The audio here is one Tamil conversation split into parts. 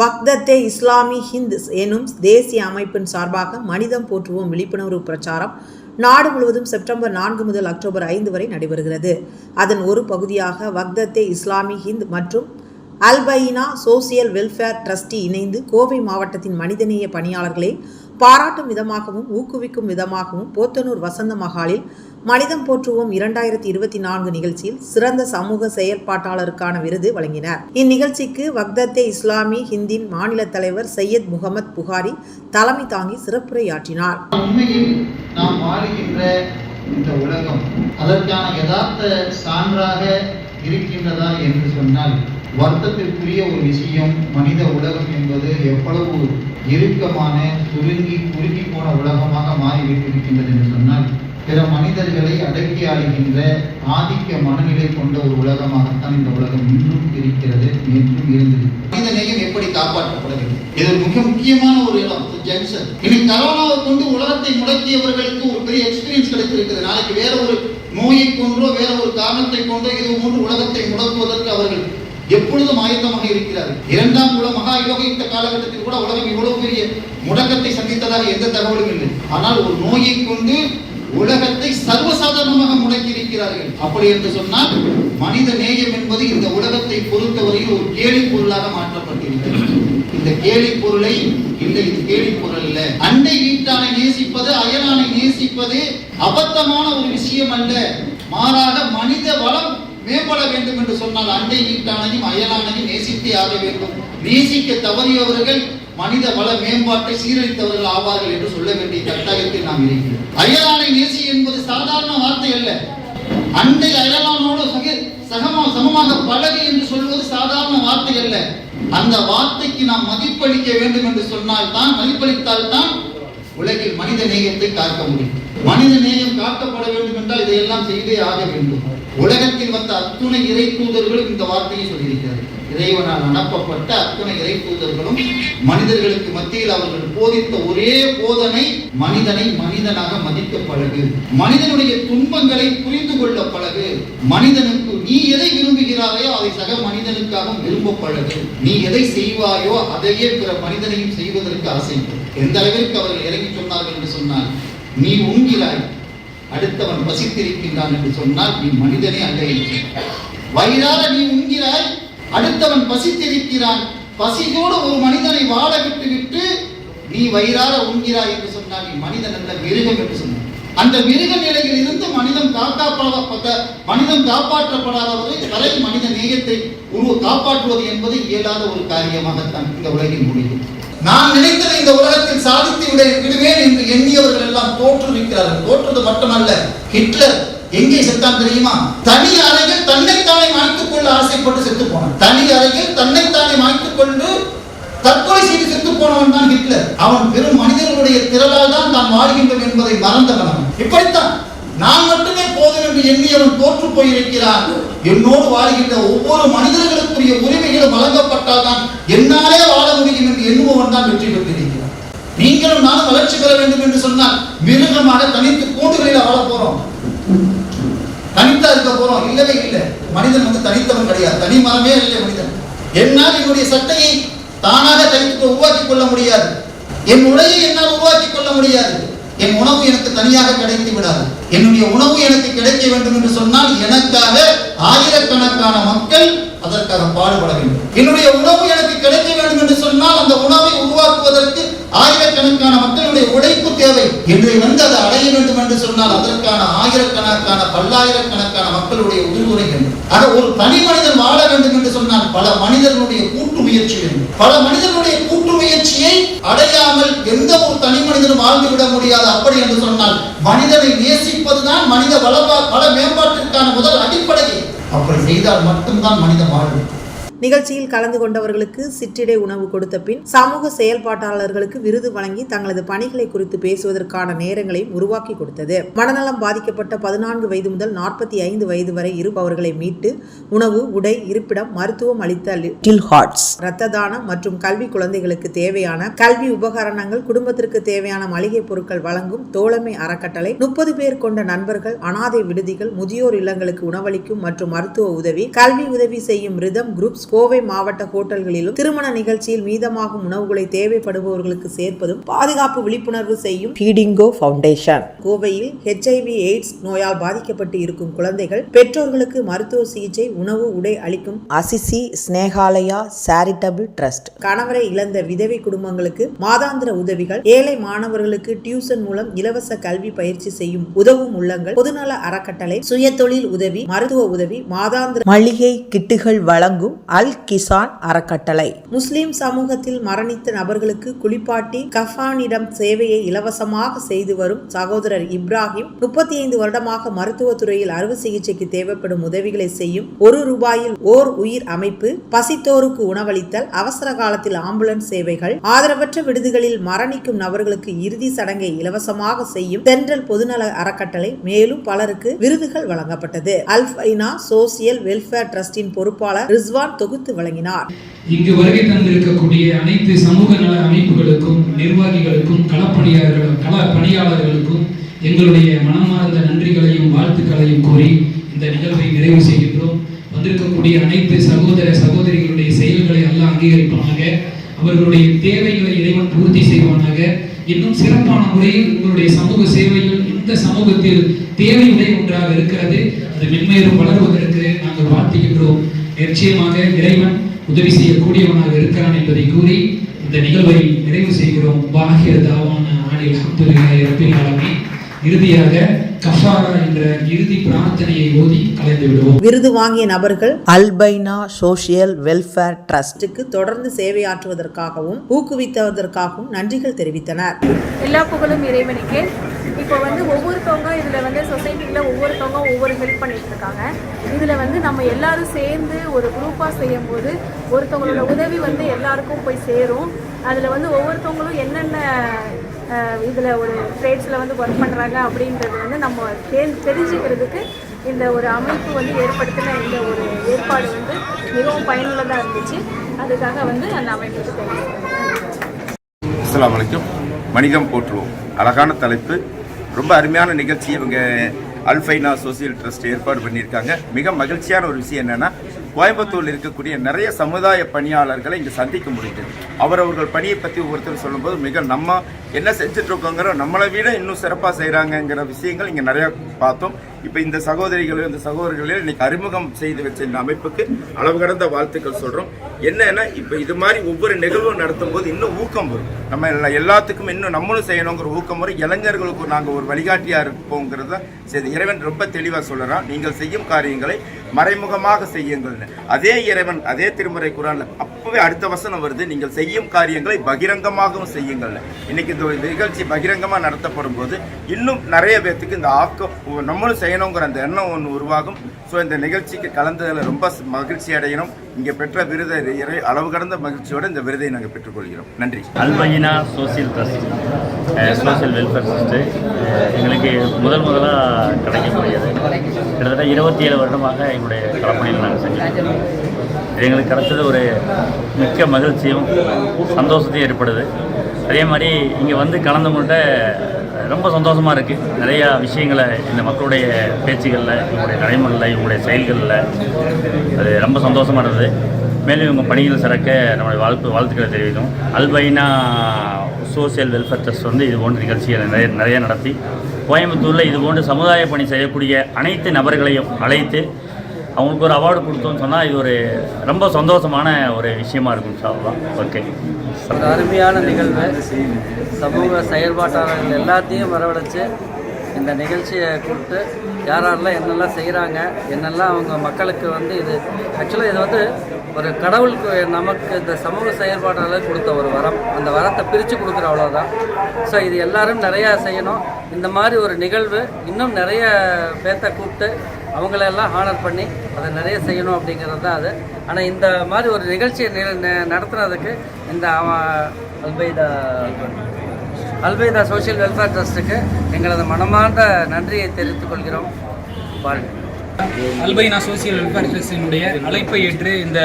வக்தத்தே இஸ்லாமி ஹிந்த் எனும் தேசிய அமைப்பின் சார்பாக மனிதம் போற்றுவோம் விழிப்புணர்வு பிரச்சாரம் நாடு முழுவதும் செப்டம்பர் 4 முதல் அக்டோபர் 5 வரை நடைபெறுகிறது. அதன் ஒரு பகுதியாக வக்தத்தே இஸ்லாமி ஹிந்த் மற்றும் அல்பைனா சோசியல் வெல்ஃபேர் ட்ரஸ்டி இணைந்து கோவை மாவட்டத்தின் மனிதநேய பணியாளர்களை பாராட்டும் விதமாகவும் ஊக்குவிக்கும் விதமாகவும் போத்தனூர் வசந்த மகாலில் மனிதம் போற்றுவோம் 2024 நிகழ்ச்சியில் சிறந்த சமூக செயற்பாட்டாளருக்கான விருது வழங்கினார். இந்நிகழ்ச்சிக்கு வக்தத்தே இஸ்லாமி ஹிந்தின் மாநில தலைவர் சையத் முகமது புகாரி தலைமை தாங்கி சிறப்புரையாற்றினார். உண்மையில் நாம் வாழுகின்ற இந்த உலகம் அதற்கான யதார்த்த சான்றாக இருக்கின்றதா என்று சொன்னால் வருத்தத்திற்குரிய ஒரு விஷயம். மனித உலகம் என்பது எவ்வளவு இறுக்கமான குறுகி போன உலகமாக மாறிவிட்டிருக்கின்றது என்று சொன்னால் பிற மனிதர்களை அடக்கி ஆளுகின்ற ஆதிக்க மனநிலை கொண்ட ஒரு உலகமாகத்தான் இந்த உலகம் இன்றும் இருக்கிறது, என்றும் இருந்தது. மனித நேயம் எப்படி காப்பாற்றப்பட வேண்டும்? இது மிக முக்கியமான ஒரு இடம், ஜங்ஷன். இன்னைக்கு கரோனாவை கொண்டு உலகத்தை முடக்கியவர்களுக்கு ஒரு பெரிய எக்ஸ்பீரியன்ஸ் கிடைத்திருக்கிறது. நாளைக்கு வேற ஒரு நோயை கொண்டோ வேற ஒரு காரணத்தை கொண்டோ இது போன்று உலகத்தை முடக்குவதற்கு அவர்கள் எப்பொழுதும் ஆயத்தமாக இருக்கிறார்கள். 2ஆம் உலக மகா யுக காலகட்டத்தில் கூட உலகம் இவ்வளவு பெரிய முடக்கத்தை சந்தித்ததாக எந்த தகவலும் இல்லை. ஆனால் ஒரு நோயை கொண்டு உலகத்தை சர்வசாதாரணமாக முடக்கி இருக்கிறார்கள். அப்படி என்று சொன்னால் மனித நேயம் என்பது இந்த உலகத்தை பொறுத்தவரையில் ஒரு கேலி பொருளாக மாற்றப்பட்டிருக்கிறது. இந்த கேலி பொருளை இல்லை, இது கேலி பொருள் அல்ல. அண்டை வீட்டானை நேசிப்பது, அயலானை நேசிப்பது அபத்தமான ஒரு விஷயம் அல்ல. மாறாக மனித வளம் மேம்பட வேண்டும் என்று சொன்னால் அண்டை வீட்டானையும் அயலானையும் நேசித்தே ஆக வேண்டும். நேசிக்க தவறியவர்கள் மனித வள மேம்பாட்டை சீரழித்தவர்கள் ஆவார்கள் என்று சொல்ல வேண்டிய கட்டாயத்தில் நாம் இருக்கிறோம். அயலானை நேசி என்பது சாதாரண வார்த்தை அல்ல. அண்டை அயலானோடு சமமாக பழகு என்று சொல்வது சாதாரண வார்த்தை அல்ல. அந்த வார்த்தைக்கு நாம் மதிப்பளிக்க வேண்டும் என்று மதிப்பளித்தால் தான் உலகில் மனித நேயத்தை காக்க முடியும். மனித நேயம் காக்கப்பட வேண்டும் என்றால் இதையெல்லாம் செய்தே ஆக வேண்டும். உலகத்தில் வந்த அத்துணை இறை தூதர்களும் இந்த வார்த்தையை சொல்லியிருக்கிறார்கள். இறைவனால் அனுப்பப்பட்ட அத்துணை இறை தூதர்களும் மனிதர்களுக்கு மத்தியில் அவர்கள் போதித்த ஒரே போதனை மனிதனை மனிதனாக மதிக்க பழகு, மனிதனுடைய துன்பங்களை புரிந்து கொள்ள பழகு, மனிதனுக்கு நீ எதை விரும்புகிறாயோ அதை சக மனிதனுக்காகவும் விரும்ப பழகு, நீ எதை செய்வாயோ அதையே பிற மனிதனையும் செய்வதற்கு ஆசைப்படு. எந்த அளவிற்கு அவர்கள் இறங்கி சொன்னார்கள் என்று சொன்னால், நீ உண்கிறாய் அடுத்தவன் பசித்திருக்கின்றான் என்று சொன்னால் நீ மனிதனே அல்ல என்று. வயிறார நீ உண்கிறாய் அடுத்தவன் பசித்திருக்கிறான், பசியோடு ஒரு மனிதனை வாழ விட்டு நீ வயிறார உண்கிறாய் என்று சொன்னால் நீ மனிதன் அல்ல, மிருகம் என்று சொன்னார். அந்த மிருக நிலையில் இருந்து மனிதன் காப்பாற்றப்படாதவரை வரை மனித நேயத்தை காப்பாற்றுவது என்பது இயலாத ஒரு காரியமாகத்தான் இந்த உலகில் முடியும். நான் நினைத்ததை இந்த உலகத்தில் சாதித்து விடுவேன் என்று எண்ணியவர்கள் எல்லாம் தோற்றுவிக்கிறார்கள். தோற்றது மட்டுமல்ல, ஹிட்லர் எங்கே செத்தான் தெரியுமா? தனி அறையில் தன்னைத்தானே மாய்த்துக் கொள்ள ஆசைப்பட்டு செத்து போனான். தனி அறையில் தன்னைத்தானே மாய்த்துக் கொண்டு தற்கொலை செய்து செத்து போனவன் தான் ஹிட்லர். அவன் பெரும் மனிதர்களுடைய திரளால் தான் வாழ்கின்றோம் என்பதை மறந்தவன். இப்படித்தான் நான் மட்டுமே போதும் என்று எண்ணியவன் தோற்று போயிருக்கிறான். என்னோடு வாழ்கின்ற ஒவ்வொரு மனிதர்களுக்குரிய உரிமைகளும் வழங்கப்பட்டால் தான் என்னாலே வாழ முடியும் என்று எண்ணுபவன் தான் வெற்றி பெற்றிருக்கிறான். நீங்களும் நானும் வளர்ச்சி பெற வேண்டும் என்று சொன்னால் மிருகமாக தனித்து கூண்டுகளில் வாழ போறோம், தனித்தா இருக்க போறோம்? இல்லவே இல்லை. மனிதன் தனித்தவன் கிடையாது, தனி மரமே இல்லை மனிதன். என்னால் என்னுடைய சட்டையை தானாக தனித்து உருவாக்கி கொள்ள முடியாது, என் உடையை என்னால் உருவாக்கி கொள்ள முடியாது, என் உணவு எனக்கு தனியாக கிடைத்து விடாது. என்னுடைய உணவு எனக்கு கிடைக்க வேண்டும் என்று சொன்னால் எனக்காக ஆயிரக்கணக்கான மக்கள் அதற்காக பாடுபட வேண்டும். என்னுடைய உணவு எனக்கு கிடைக்க வேண்டும் என்று சொன்னால் அந்த உணவை உருவாக்குவதற்கு ஆயிரக்கணக்கான மக்களுடைய உழைப்பு தேவை. இன்றை அதை அடைய வேண்டும் என்று சொன்னால் அதற்கான ஆயிரக்கணக்கான பல்லாயிரக்கணக்கான மக்களுடைய உறுதுணை வேண்டும். ஆக ஒரு தனி மனிதன் வாழ வேண்டும் என்று சொன்னால் பல மனிதர்களுடைய கூட்டு முயற்சி வேண்டும். பல மனிதர்களுடைய கூட்டு முயற்சியை அடையாமல் எந்த ஒரு தனி மனிதனும் வாழ்ந்து விட முடியாது. அப்படி என்று சொன்னால் மனிதனை நேசிப்பதுதான் மனித வள மேம்பாட்டிற்கான முதல் அடிப்படை. அப்படி செய்தால் மட்டும்தான் மனிதன் வாழும். நிகழ்ச்சியில் கலந்து கொண்டவர்களுக்கு சிற்றிடை உணவு கொடுத்த பின் சமூக செயல்பாட்டாளர்களுக்கு விருது வழங்கி தங்களது பணிகளை குறித்து பேசுவதற்கான நேரங்களையும் உருவாக்கி கொடுத்தது. மனநலம் பாதிக்கப்பட்ட 14 வயது முதல் 45 வயது வரை இருப்பவர்களை மீட்டு உணவு, உடை, இருப்பிடம், மருத்துவம் அளித்த லிட்டில் ஹார்ட்ஸ், இரத்த தானம் மற்றும் கல்வி, குழந்தைகளுக்கு தேவையான கல்வி உபகரணங்கள், குடும்பத்திற்கு தேவையான மளிகை பொருட்கள் வழங்கும் தோழமை அறக்கட்டளை, 30 பேர் கொண்ட நண்பர்கள், அனாதை விடுதிகள், முதியோர் இல்லங்களுக்கு உணவளிக்கும் மற்றும் மருத்துவ உதவி, கல்வி உதவி செய்யும் ரிதம் குரூப்ஸ் கோவை மாவட்ட ஹோட்டல்களிலும் திருமண நிகழ்ச்சியில் மீதமாகும் உணவுகளை தேவைப்படுபவர்களுக்கு சேர்ப்பதும் பாதுகாப்பு விழிப்புணர்வு செய்யும் ஃபீடிங்கோ ஃபவுண்டேஷன். கோவையில் HIV எய்ட்ஸ் நோயால் பாதிக்கப்பட்டு இருக்கும் குழந்தைகள் பெற்றோர்களுக்கு மருத்துவ சிகிச்சை, உணவு, உடை அளிக்கும் அசிசி ஸ்னேகாலயா சேரிட்டபிள் ட்ரஸ்ட். கணவரை இழந்த விதவை குடும்பங்களுக்கு மாதாந்திர உதவிகள், ஏழை மாணவர்களுக்கு டியூஷன் மூலம் இலவச கல்வி பயிற்சி செய்யும் உதவும் உள்ளங்கள், பொதுநல அறக்கட்டளை, சுயதொழில் உதவி, மருத்துவ உதவி, மாதாந்திர மளிகை கிட்டுகள் வழங்கும் அல் கிசான் அறக்கட்டளை. முஸ்லிம் சமூகத்தில் மரணித்த நபர்களுக்கு குளிப்பாட்டி கஃபானிடம் சேவையை இலவசமாக செய்து வரும் சகோதரர் இப்ராஹிம் 35 வருடமாக மருத்துவத்துறையில் அறுவை சிகிச்சைக்கு தேவைப்படும் உதவிகளை செய்யும் 1 ரூபாயில் ஓர் உயிர் அமைப்பு, பசித்தோருக்கு உணவளித்தல், அவசர காலத்தில் ஆம்புலன்ஸ் சேவைகள், ஆதரவற்ற விடுதிகளில் மரணிக்கும் நபர்களுக்கு இறுதி சடங்கை இலவசமாக செய்யும் தென்றல் பொதுநல அறக்கட்டளை. மேலும் பலருக்கு விருதுகள் வழங்கப்பட்டது. அல்ஃபைனா சோசியல் வெல்ஃபேர் ட்ரஸ்டின் பொறுப்பாளர் ரிஸ்வான் தொகுத்து வழங்கினார். இங்கு வருகை தந்திருக்கக்கூடிய அனைத்து சமூக நல அமைப்புகளுக்கும், நிர்வாகிகளுக்கும், களப்பணியாளர்களுக்கும் எங்களுடைய மனமார்ந்த நன்றிகளையும் வாழ்த்துக்களையும் கூறி இந்த நிகழ்வை நிறைவு செய்கின்றோம். வந்திருக்கக்கூடிய அனைத்து சகோதர சகோதரிகளுடைய செயல்களை எல்லாம் அங்கீகரிப்பானாக, அவர்களுடைய தேவைகளை இறைவன் பூர்த்தி செய்வானாக. இன்னும் சிறப்பான முறையில் உங்களுடைய சமூக சேவையில் இந்த சமூகத்தில் தேவையுடைய ஒன்றாக இருக்கிறது. அது மென்மேலும் வளர்வதற்கு நாங்கள் வாழ்த்துகின்றோம். நிச்சயமாக இறைவன் உதவி செய்யக்கூடியவனாக இருக்கிறான் என்பதை கூறி இந்த நிகழ்வை நிறைவு செய்கிறோம். வாஹிர் தாவான ஆனில் அல்ஹம்துலில்லாஹி ரப்பில் ஆலமீன். இறுதியாக கஃபாரா என்ற இறுதி பிரார்த்தனையை ஓதி கலந்து விடுவோம். விருது வாங்கிய நபர்கள் அல்பைனா சோசியல் வெல்ஃபேர் ட்ரஸ்டுக்கு தொடர்ந்து சேவையாற்றுவதற்காகவும் ஊக்குவித்ததற்காகவும் நன்றிகள் தெரிவித்தனர். எல்லா புகழும் இறைவனுக்கே. இப்போ ஒவ்வொருத்தவங்க இதில் சொசைட்டியில் ஒவ்வொருத்தவங்க ஒவ்வொரு ஹெல்ப் பண்ணிட்டு இருக்காங்க. இதில் நம்ம எல்லாரும் சேர்ந்து ஒரு குரூப்பாக செய்யும் போது ஒருத்தவங்களோட உதவி எல்லாருக்கும் போய் சேரும். அதில் ஒவ்வொருத்தவங்களும் என்னென்ன இதில் ஒரு ட்ரேட்ஸில் ஒர்க் பண்ணுறாங்க அப்படின்றது நம்ம தெரிஞ்சுக்கிறதுக்கு இந்த ஒரு அமைப்பு ஏற்படுத்தின இந்த ஒரு ஏற்பாடு மிகவும் பயனுள்ளதாக இருந்துச்சு. அதுக்காக அந்த அமைப்புக்கு தேங்க்ஸ். அஸ்ஸலாமு அலைக்கும். மனிதம் போற்றுவோம். அழகான தலைப்பு, ரொம்ப அருமையான நிகழ்ச்சி. இவங்க அல்ஃபைனா சோசியல் ட்ரஸ்ட் ஏற்பாடு பண்ணியிருக்காங்க. மிக மகிழ்ச்சியான ஒரு விஷயம் என்னென்னா, கோயம்புத்தூரில் இருக்கக்கூடிய நிறைய சமுதாய பணியாளர்களை இங்கே சந்திக்க முடியுது. அவரவர்கள் பணியை பற்றி ஒவ்வொருத்தர் சொல்லும்போது நம்ம என்ன செஞ்சுட்ருக்கோங்கிற நம்மளை விட இன்னும் சிறப்பாக செய்கிறாங்கங்கிற விஷயங்கள் இங்கே நிறையா பார்த்தோம். இப்போ இந்த சகோதரிகளும் இந்த சகோதரிகளையும் இன்னைக்கு அறிமுகம் செய்து வச்ச இந்த அமைப்புக்கு அளவு கடந்த வாழ்த்துக்கள் சொல்கிறோம். என்னன்னா, இப்போ இது மாதிரி ஒவ்வொரு நிகழ்வும் நடத்தும் போது இன்னும் ஊக்கம் வரும். நம்ம எல்லாத்துக்கும் இன்னும் நம்மளும் செய்யணுங்கிற ஊக்கம் வரும். இளைஞர்களுக்கு நாங்கள் ஒரு வழிகாட்டியாக இருப்போங்கிறத சரி, இறைவன் ரொம்ப தெளிவாக சொல்கிறான். நீங்கள் செய்யும் காரியங்களை மறைமுகமாக செய்யுங்கள். அதே இறைவன் அதே திருமறை குர்ஆன்ல அப்பவே அடுத்த வசனம் வருது, நீங்கள் செய்யும் காரியங்களை பகிரங்கமாகவும் செய்யுங்கள். இன்னைக்கு இந்த நிகழ்ச்சி பகிரங்கமாக நடத்தப்படும் போது இன்னும் நிறைய பேர்த்துக்கு இந்த ஆக்கம் நம்மளும் செய்யணுங்கிற அந்த எண்ணம் ஒன்று உருவாகும். ஸோ இந்த நிகழ்ச்சிக்கு கலந்ததில் ரொம்ப மகிழ்ச்சி அடையணும். இங்கே பெற்ற விருதை அளவு கடந்த மகிழ்ச்சியோடு இந்த விருதை நாங்கள் பெற்றுக்கொள்கிறோம். நன்றி. அல்பைனா social trust, social welfare trust எங்களுக்கு முதலாக கிடைக்கக்கூடியது. கிட்டத்தட்ட 27 வருடமாக எங்களுடைய களப்பணியில் நாங்கள் செஞ்சுருக்கோம். எங்களுக்கு கிடைச்சது ஒரு மிக்க மகிழ்ச்சியும் சந்தோஷத்தையும் ஏற்படுது. அதே மாதிரி இங்கே கலந்தவங்கள்ட்ட ரொம்ப சந்தோஷமாக இருக்குது. நிறையா விஷயங்களை இந்த மக்களுடைய பேச்சுகளில், இவங்களுடைய நடைமுறையில், இவங்களுடைய செயல்களில் அது ரொம்ப சந்தோஷமாக இருந்தது. மேலும் இவங்க பணிகள் சிறக்க நம்மளுடைய வாழ்த்துக்களை தெரிவிக்கும். அல்பைனா சோசியல் வெல்ஃபேர் ட்ரஸ்ட் இது போன்ற நிகழ்ச்சிகளை நிறைய நடத்தி கோயம்புத்தூரில் இது போன்று சமுதாய பணி செய்யக்கூடிய அனைத்து நபர்களையும் அழைத்து அவங்களுக்கு ஒரு அவார்டு கொடுத்தோன்னு சொன்னால் இது ஒரு ரொம்ப சந்தோஷமான ஒரு விஷயமா இருக்கும். சார்லாம் ஓகே. ஒரு அருமையான நிகழ்வு. சமூக செயல்பாட்டாளர்கள் எல்லாத்தையும் வரவழைச்சு இந்த நிகழ்ச்சியை கூப்பிட்டு யாரெல்லாம் என்னெல்லாம் செய்கிறாங்க, என்னெல்லாம் அவங்க மக்களுக்கு இது ஆக்சுவலாக இது ஒரு கடவுளுக்கு நமக்கு இந்த சமூக செயல்பாட்டாளர் கொடுத்த ஒரு வரம். அந்த வரத்தை பிரித்து கொடுக்குற அவ்வளோதான். ஸோ இது எல்லாரும் நிறையா செய்யணும். இந்த மாதிரி ஒரு நிகழ்வு இன்னும் நிறைய பேர்த்த கூப்பிட்டு அவங்களெல்லாம் ஹானர் பண்ணி அதை நிறைய செய்யணும் அப்படிங்கிறது தான் அது. ஆனால் இந்த மாதிரி ஒரு நிகழ்ச்சியை நடத்துனதுக்கு இந்த அல்பைதா சோசியல் வெல்ஃபேர் ட்ரஸ்ட்டுக்கு எங்களது மனமார்ந்த நன்றியை தெரிவித்துக் கொள்கிறோம். பாருங்கள், அல்பைனா சோசியல் வெல்ஃபேர் ட்ரஸ்டினுடைய அழைப்பை ஏற்று இந்த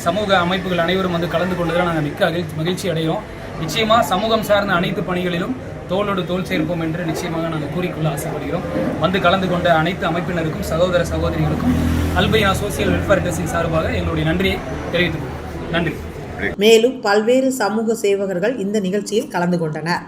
சமூக அமைப்புகள் அனைவரும் கலந்து கொண்டதில் நாங்கள் மிக்க மகிழ்ச்சி அடைகிறோம். நிச்சயமாக சமூகம் சார்ந்த அனைத்து பணிகளிலும் தோளோடு தோள் சேர்ப்போம் என்று நிச்சயமாக நாங்கள் கூறிக்கொள்ள ஆசைப்படுகிறோம். வந்து கலந்து கொண்ட அனைத்து அமைப்பினருக்கும் சகோதர சகோதரிகளுக்கும் அல்பைனா சோசியல் வெல்ஃபேர் ட்ரஸ்டின் சார்பாக எங்களுடைய நன்றியை தெரிவித்துக் கொள்கிறோம். நன்றி. மேலும் பல்வேறு சமூக சேவகர்கள் இந்த நிகழ்ச்சியில் கலந்து கொண்டனர்.